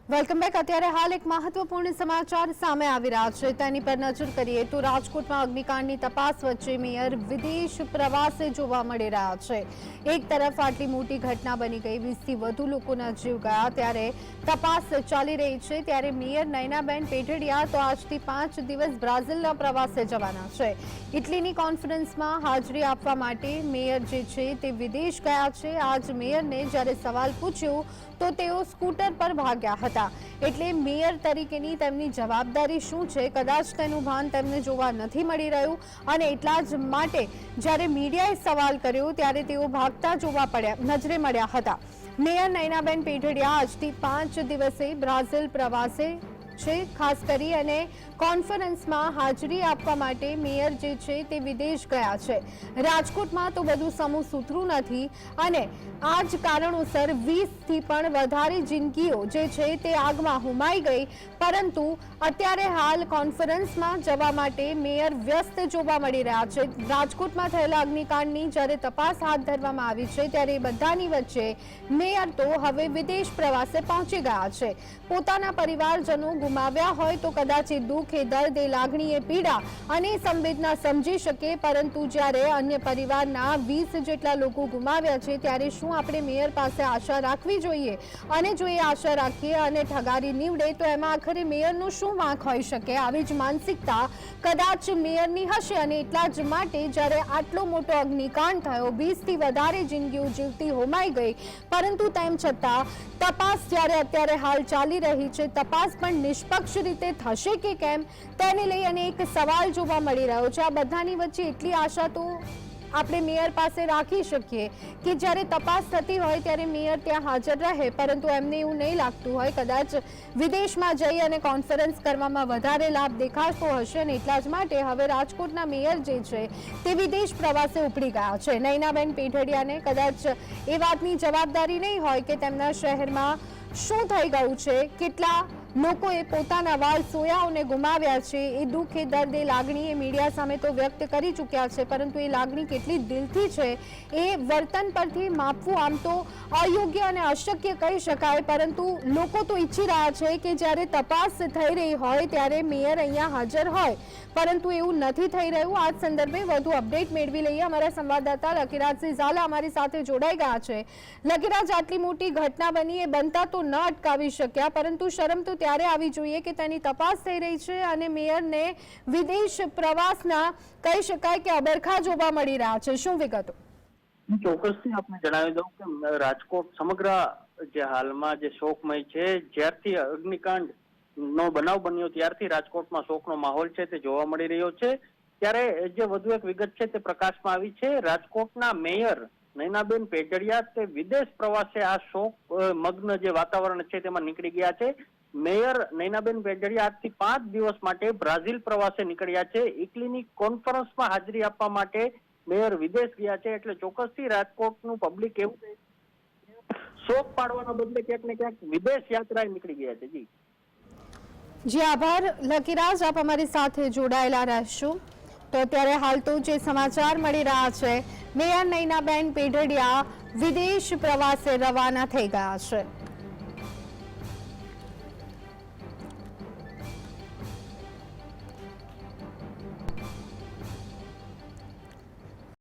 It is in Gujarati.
Welcome back. અત્યારે હાલ એક મહત્વપૂર્ણ સમાચાર સામે આવી રહ્યા છે, તેની પર નજર કરીએ તો રાજકોટમાં અગ્નિકાંડની તપાસ વચ્ચે મેયર વિદેશ પ્રવાસે જોવા મળી રહ્યા છે। એક તરફ આટલી મોટી ઘટના બની ગઈ, 20થી વધુ લોકોના જીવ ગયા, ત્યારે તપાસ ચાલી રહી છે, ત્યારે મેયર નયનાબેન પેઢડિયા તો આજથી 5 દિવસ બ્રાઝિલના પ્રવાસે જવાના છે। ઇટલીની કોન્ફરન્સમાં હાજરી આપવા માટે મેયર જે છે તે વિદેશ ગયા છે। આજ મેયરને જ્યારે સવાલ પૂછ્યો તો તેઓ સ્કૂટર પર ભાગ્યા હતા, એટલે મેયર તરીકેની તેમની જવાબદારી શું છે કદાચ તેનું ભાન તેમને જોવા નથી મળી રહ્યું, અને એટલા જ માટે જ્યારે મીડિયાએ સવાલ કર્યો ત્યારે તેઓ ભાગતા જોવા નજરે મળ્યા હતા। મેયર નયનાબેન પેઢડિયા આજથી 5 દિવસે બ્રાઝિલ પ્રવાસે છે, ખાસ કરી અને કોન્ફરન્સમાં હાજરી આપવા માટે મેયર જે છે તે વિદેશ ગયા છે। રાજકોટમાં તો બધું સમૂહ સૂતરું નથી, અને આ જ કારણોસર 20થી પણ વધારે જિંદગીઓ જે છે તે આગમાં હોમાઈ ગઈ, પરંતુ અત્યારે હાલ કોન્ફરન્સમાં જવા માટે મેયર વ્યસ્ત જોવા મળી રહ્યા છે। રાજકોટમાં થયેલા અગ્નિકાંડની જ્યારે તપાસ હાથ ધરવામાં આવી છે, ત્યારે બધાની વચ્ચે મેયર તો હવે વિદેશ પ્રવાસે પહોંચી ગયા છે। પોતાના પરિવારજનો ગુમાવ્યા હોય તો કદાચ એ દુઃખ, એ દર્દ, એ લાગણી, એ પીડા અને સંવેદના સમજી શકે, પરંતુ જ્યારે અન્ય પરિવારના 20 જેટલા લોકો ગુમાવ્યા છે, ત્યારે શું આપણે મેયર પાસે આશા રાખવી જોઈએ? અને જો એ આશા રાખીએ અને ઠગારી નીવડે તો એમાં આખરે મેયરનો શું વાંક હોઈ શકે? આવી જ માનસિકતા કદાચ મેયરની હશે, અને એટલા જ માટે જ્યારે આટલો મોટો અગ્નિકાંડ થયો, 20થી વધારે જિંદગીઓ જીવતી હોમાઈ ગઈ, પરંતુ તેમ છતાં તપાસ જ્યારે અત્યારે હાલ ચાલી રહી છે, તપાસ પણ નિષ્પક્ષ રીતે થશે કે કેમ તેને લઈ અને એક સવાલ જોવા મળી રહ્યો છે। આ બધાની વચ્ચે એટલી આશા તો આપણે મેયર પાસે રાખી શકીએ કે જ્યારે તપાસ થતી હોય ત્યારે મેયર ત્યાં હાજર રહે, પરંતુ એમને એવું નહીં લાગતું હોય, કદાચ વિદેશમાં જઈ અને કોન્ફરન્સ કરવામાં વધારે લાભ દેખાતો હશે, અને એટલા જ માટે હવે રાજકોટના મેયર જે છે તે વિદેશ પ્રવાસે ઉપડી ગયા છે। નયનાબેન પેઢડિયાને કદાચ એ વાતની જવાબદારી નહીં હોય કે તેમના શહેરમાં શું થઈ ગયું છે, કેટલા લોકોએ પોતાના વાલ સોયાઓને ગુમાવ્યા છે, એ દુઃખ, એ દર્દ, એ લાગણી એ મીડિયા સામે તો વ્યક્ત કરી ચૂક્યા છે, પરંતુ એ લાગણી કેટલી દિલથી છે એ વર્તન પરથી માપવું આમ તો અયોગ્ય અને અશક્ય કહી શકાય, પરંતુ લોકો તો ઈચ્છી રહ્યા છે કે જ્યારે તપાસ થઈ રહી હોય ત્યારે મેયર અહીંયા હાજર હોય, પરંતુ એવું નથી થઈ રહ્યું। આ સંદર્ભે વધુ અપડેટ મેળવી લઈએ। અમારા સંવાદદાતા લકીરાજસિંહ ઝાલા અમારી સાથે જોડાઈ ગયા છે। લકીરાજ, આટલી મોટી ઘટના બની, એ બનતા તો ન અટકાવી શક્યા, પરંતુ શરમ તો ત્યારે આવી જોઈએ કે તેની તપાસ થઈ રહી છે, અને મેયરને વિદેશ પ્રવાસના કહી શકાય કે અબરખા જોવા મળી રહ્યા છે। શું વિગતો? ચોક્કસથી આપને જણાવી દઉં કે રાજકોટ સમગ્ર જે હાલમાં જે શોકમય છે, જ્યારથી અગ્નિકાંડ નો બનાવ બન્યો ત્યારથી રાજકોટમાં શોકનો માહોલ છે તે જોવા મળી રહ્યો છે। ત્યારે જે વધુ એક વિગત છે તે પ્રકાશમાં આવી છે। રાજકોટના મેયર નયનાબેન પેઢડિયા તે વિદેશ પ્રવાસે આ શોક મગ્ન જે વાતાવરણ છે તેમાં નીકળી ગયા છે। મેયર નયનાબેન પેઢડિયા આજથી 5 દિવસ માટે બ્રાઝિલ પ્રવાસે નીકળ્યા છે। ઇટલીની કોન્ફરન્સમાં હાજરી આપવા માટે મેયર વિદેશ ગયા છે, એટલે ચોક્કસથી રાજકોટનું પબ્લિક એવું શોક પાડવાના બદલે ક્યાંક ને ક્યાંક વિદેશ યાત્રાએ નીકળી ગયા છે। જી આભાર લકીરાજ, આપ અમારી સાથે જોડાયેલા રહેશો। તો અત્યારે હાલ તો જે સમાચાર મળી રહ્યા છે, મેયર નયનાબેન પેઢડિયા વિદેશ પ્રવાસે રવાના થઈ ગયા છે।